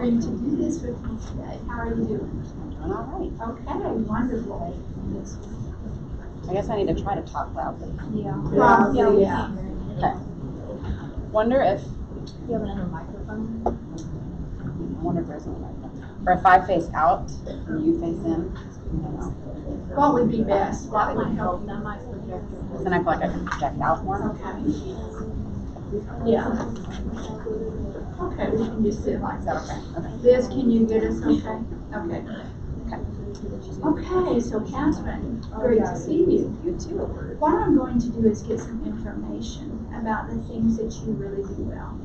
agreed to do this with me today. How are you doing? I'm doing all right. Okay, wonderful. I guess I need to try to talk loudly. Yeah. Yeah. Okay. Wonder if, You have another microphone? I wonder if there's no microphone. Or if I face out and you face in. I don't know. What would be best? What That would might help help. That you? might project. Then I feel like I can project out more. Okay. Yeah. Okay, we can just sit like Is that. that okay? Okay. Liz, can you get us okay? Okay. Okay, so Catherine, great to see you. You too. What I'm going to do is get some information about the things that you really do well.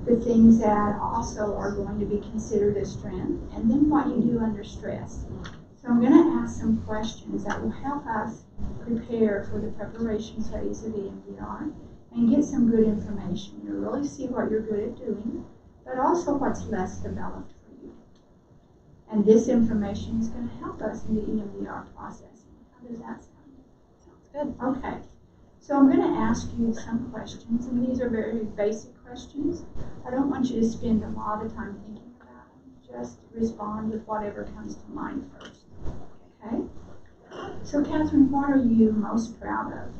The things that also are going to be considered a strength, and then what you do under stress. So I'm going to ask some questions that will help us prepare for the preparation phase of EMDR and get some good information. You'll really see what you're good at doing, but also what's less developed for you. And this information is going to help us in the EMDR processing. How does that sound? Sounds good. Okay. So I'm going to ask you some questions, and these are very basic questions. I don't want you to spend a lot of time thinking about them. Just respond with whatever comes to mind first. Okay? So Catherine, what are you most proud of?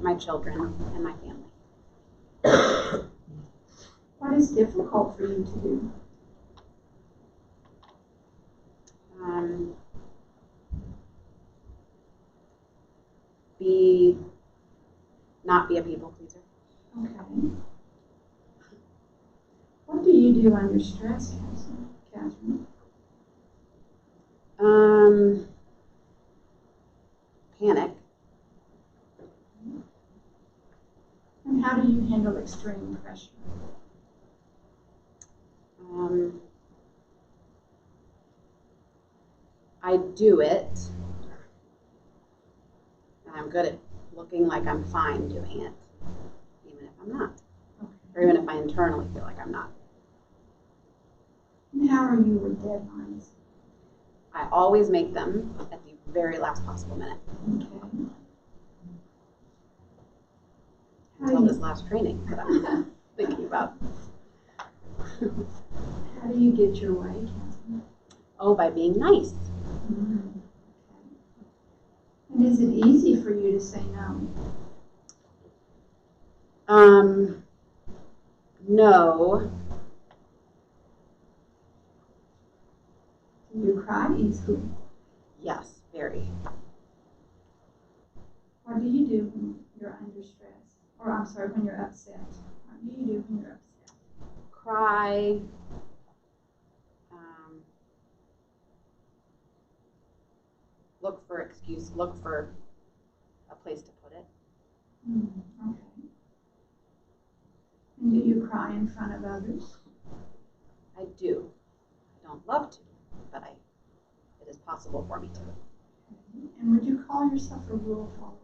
My children and my family. What is difficult for you to do? Not be a people pleaser. Okay. What do you do under stress, Catherine? Panic. And how do you handle extreme pressure? I do it, and I'm good at looking like I'm fine doing it, even if I'm not, or even if I internally feel like I'm not. And how are you with deadlines? I always make them at the very last possible minute. Okay. Until this last training that I'm thinking about. How do you get your way, Catherine? Oh, by being nice. Mm-hmm. And is it easy for you to say no? No. Do you cry easily? Yes, very. What do you do when you're under stress? Or I'm sorry, when you're upset? What do you do when you're upset? Cry. Look for a place to put it. Okay. And do you cry in front of others? I do. I don't love to, but it is possible for me to. Okay. And would you call yourself a rule follower?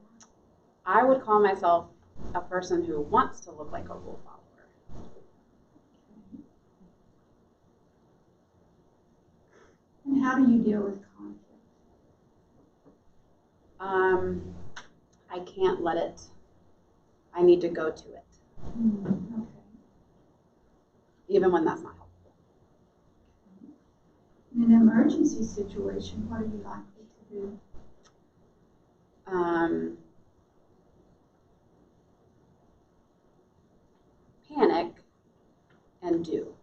I would call myself a person who wants to look like a rule follower. Okay. And how do you deal with conflict? I can't let it. I need to go to it, Okay. even when that's not helpful. In an emergency situation, what are you likely to do? Panic and do.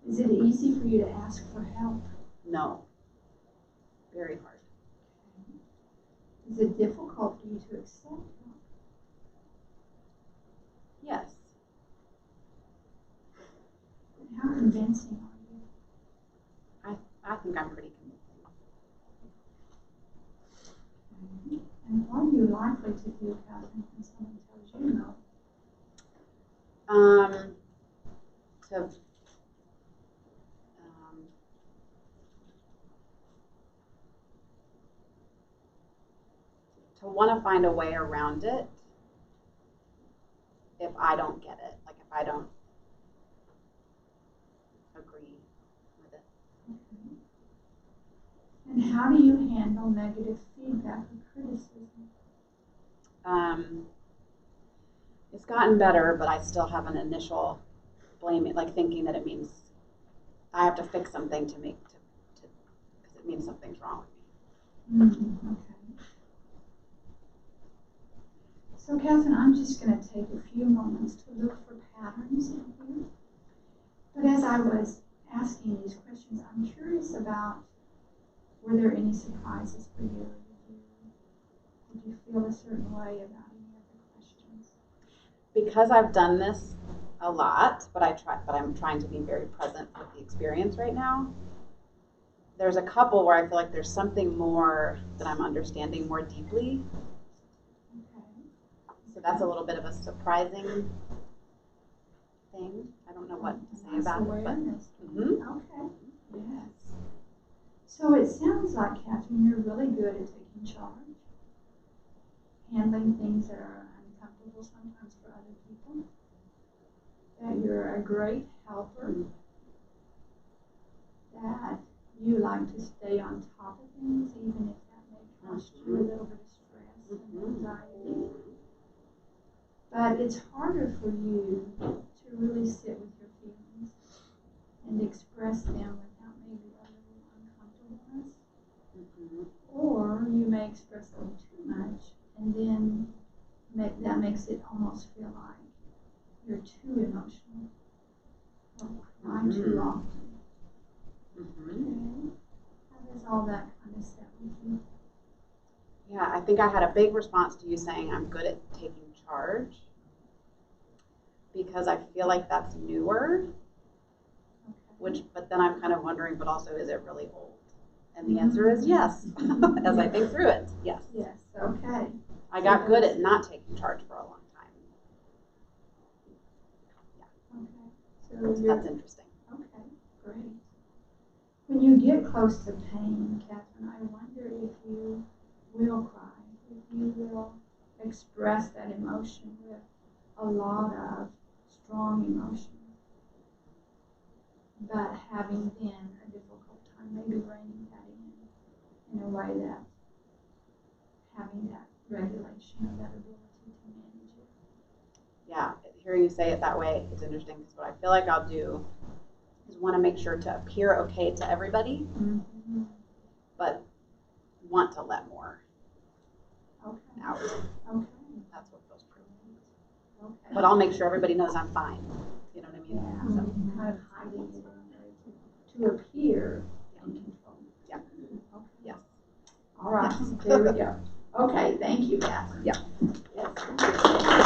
Is it easy for you to ask for help? No. Very hard. Is it difficult for you to accept help? Yes. And how convincing are you? I think I'm pretty convincing. And what are you likely to do, Catherine, when someone tells you no? To want to find a way around it if I don't get it, like if I don't agree with it. Okay. And how do you handle negative feedback or criticism? It's gotten better, but I still have an initial blaming, like thinking that it means I have to fix something to because it means something's wrong with me. Okay. So Catherine, I'm just going to take a few moments to look for patterns in here. But as I was asking these questions, I'm curious about, were there any surprises for you? Did you feel a certain way about any of the questions? Because I've done this a lot, but I'm trying to be very present with the experience right now. There's a couple where I feel like there's something more that I'm understanding more deeply. Okay. So that's a little bit of a surprising thing. I don't know what to say about it, but awareness. Okay. Yes. So it sounds like, Catherine, you're really good at taking charge, handling things that are uncomfortable sometimes for other people, that you're a great helper, that you like to stay on top of things, even if that may cost you a little bit of stress and anxiety. But it's harder for you to really sit with your feelings and express them without maybe a little uncomfortableness. Or you may express them too much, and then that makes it almost feel like you're too emotional or cry too often. Okay. How does all that kind of sit with you? Yeah, I think I had a big response to you saying I'm good at taking charge, because I feel like that's newer, but then I'm kind of wondering, but also, is it really old? And the answer is yes, as I think through it, yes. Yes, okay. I got good at not taking charge for a long time. Yeah. Okay. So that's interesting. Okay, great. When you get close to pain, Catherine, I wonder if you will cry, if you will express that emotion with a lot of strong emotion, but having then a difficult time maybe reining that in a way that having that regulation or that ability to manage it. Yeah, hearing you say it that way, it's interesting, because what I feel like I'll do is want to make sure to appear okay to everybody, but want to let more out. Okay. That's what feels pretty. Okay. But I'll make sure everybody knows I'm fine. You know what I mean? Yeah. So kind of hiding it to appear in control. Yeah. Okay. Yes. All right. There we go. Okay. Thank you, Catherine. Yeah. Yes.